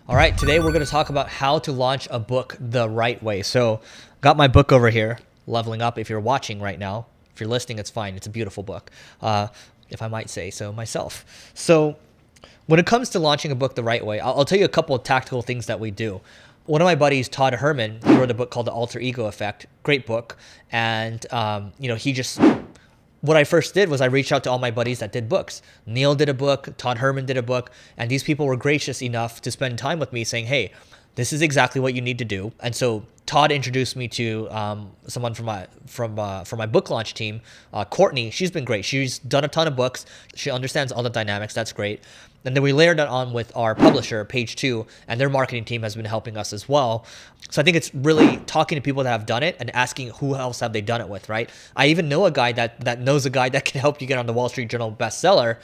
All right, today we're going to talk about how to launch a book the right way. So, got my book over here, Leveling Up. If you're watching right now, if you're listening, it's fine. It's a beautiful book, if I might say so myself. So, when it comes to launching a book the right way, I'll tell you a couple of tactical things that we do. One of my buddies, Todd Herman, he wrote a book called The Alter Ego Effect. Great book, and he just what I first did was I reached out to all my buddies that did books. Neil did a book, Todd Herman did a book, and these people were gracious enough to spend time with me saying, hey, this is exactly what you need to do. And so Todd introduced me to someone from my book launch team, Courtney. She's been great. She's done a ton of books. She understands all the dynamics. That's great. And then we layered that on with our publisher, Page 2, and their marketing team has been helping us as well. So I think it's really talking to people that have done it and asking who else have they done it with, right? I even know a guy that knows a guy that can help you get on the Wall Street Journal bestseller,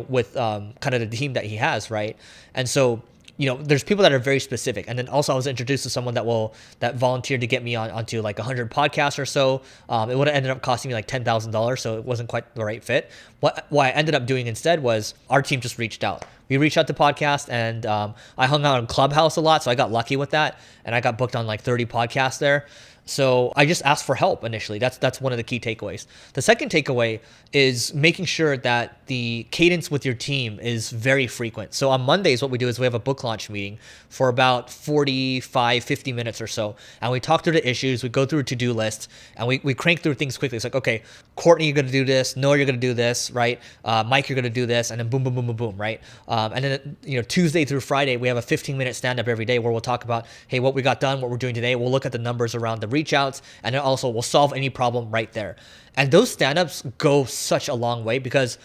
with kind of the team that he has, right? And so there's people that are very specific. And then also I was introduced to someone that volunteered to get me onto like 100 podcasts or so. It would have ended up costing me like $10,000. So it wasn't quite the right fit. What I ended up doing instead was our team just reached out. We reached out to podcasts, and I hung out on Clubhouse a lot. So I got lucky with that. And I got booked on like 30 podcasts there. So I just asked for help initially. That's one of the key takeaways. The second takeaway is making sure that the cadence with your team is very frequent. So on Mondays, what we do is we have a book launch meeting for about 45, 50 minutes or so. And we talk through the issues, we go through a to-do list, and we crank through things quickly. It's like, okay, Courtney, you're going to do this. Noah, you're going to do this, right? Mike, you're going to do this. And then boom, boom, boom, boom, boom, right? And then, Tuesday through Friday, we have a 15-minute stand-up every day where we'll talk about, hey, what we got done, what we're doing today. We'll look at the numbers around the reach outs, and then also we'll solve any problem right there. And those stand-ups go such a long way because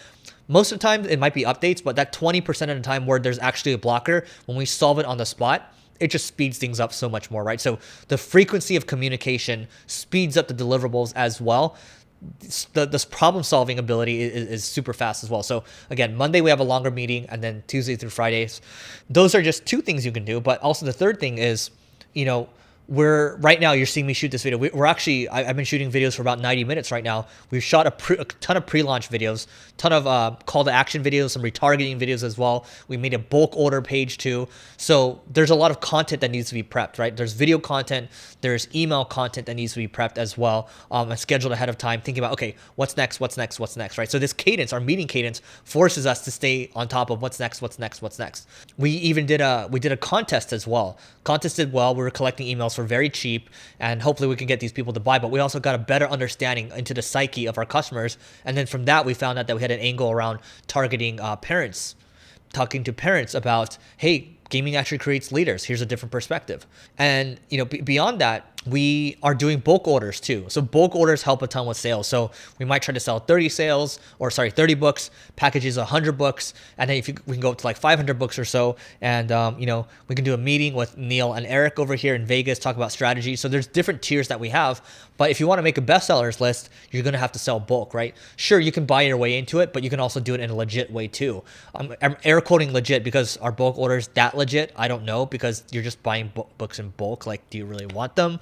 most of the time it might be updates, but that 20% of the time where there's actually a blocker, when we solve it on the spot, it just speeds things up so much more, right? So the frequency of communication speeds up the deliverables as well. This problem solving ability is super fast as well. So again, Monday we have a longer meeting, and then Tuesday through Fridays. Those are just two things you can do. But also the third thing is, we're right now, you're seeing me shoot this video. We're actually, I've been shooting videos for about 90 minutes right now. We've shot a ton of pre-launch videos, ton of call to action videos, some retargeting videos as well. We made a bulk order page too. So there's a lot of content that needs to be prepped, right? There's video content, there's email content that needs to be prepped as well, and scheduled ahead of time, thinking about, okay, what's next, right? So this cadence, our meeting cadence, forces us to stay on top of what's next. We even did a contest as well. Contest did well. We were collecting emails for very cheap, and hopefully we can get these people to buy, but we also got a better understanding into the psyche of our customers. And then from that, we found out that we had an angle around targeting parents, talking to parents about, hey, gaming actually creates leaders. Here's a different perspective. And beyond that, we are doing bulk orders too. So bulk orders help a ton with sales. So we might try to sell 30 books, packages 100 books, and then we can go up to like 500 books or so. And we can do a meeting with Neil and Eric over here in Vegas, talk about strategy. So there's different tiers that we have. But if you want to make a bestsellers list, you're going to have to sell bulk, right? Sure, you can buy your way into it, but you can also do it in a legit way too. I'm air quoting legit because our bulk orders that legit? I don't know, because you're just buying books in bulk. Like, do you really want them?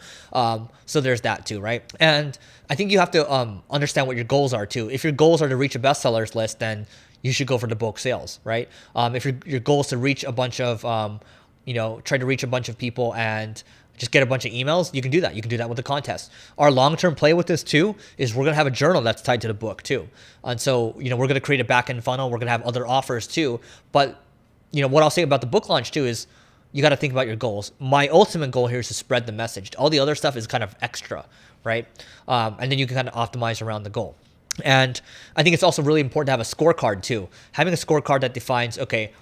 So there's that too, right? And I think you have to understand what your goals are too. If your goals are to reach a bestsellers list, then you should go for the bulk sales, right? If your goal is to reach a bunch of, try to reach a bunch of people and just get a bunch of emails, you can do that. You can do that with the contest. Our long-term play with this too is we're going to have a journal that's tied to the book too. And so, we're going to create a back-end funnel. We're going to have other offers too. But, what I'll say about the book launch too is you got to think about your goals. My ultimate goal here is to spread the message. All the other stuff is kind of extra, right? And then you can kind of optimize around the goal. And I think it's also really important to have a scorecard too. Having a scorecard that defines, okay,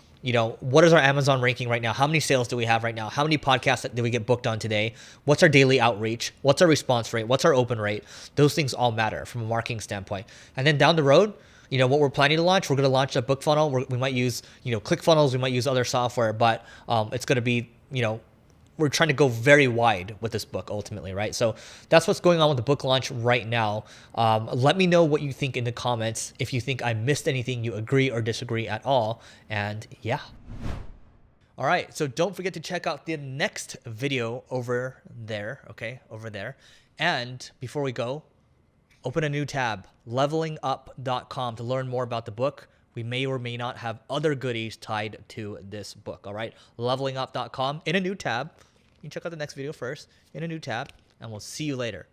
what is our Amazon ranking right now? How many sales do we have right now? How many podcasts did we get booked on today? What's our daily outreach? What's our response rate? What's our open rate? Those things all matter from a marketing standpoint. And then down the road, what we're planning to launch, we're going to launch a book funnel. We might use, ClickFunnels. We might use other software, but it's going to be, we're trying to go very wide with this book ultimately, right? So that's what's going on with the book launch right now. Let me know what you think in the comments. If you think I missed anything, you agree or disagree at all. And yeah. All right. So don't forget to check out the next video over there. Okay. Over there. And before we go, open a new tab, levelingup.com, to learn more about the book. we may or may not have other goodies tied to this book. All right, levelingup.com in a new tab. You can check out the next video first in a new tab, and we'll see you later.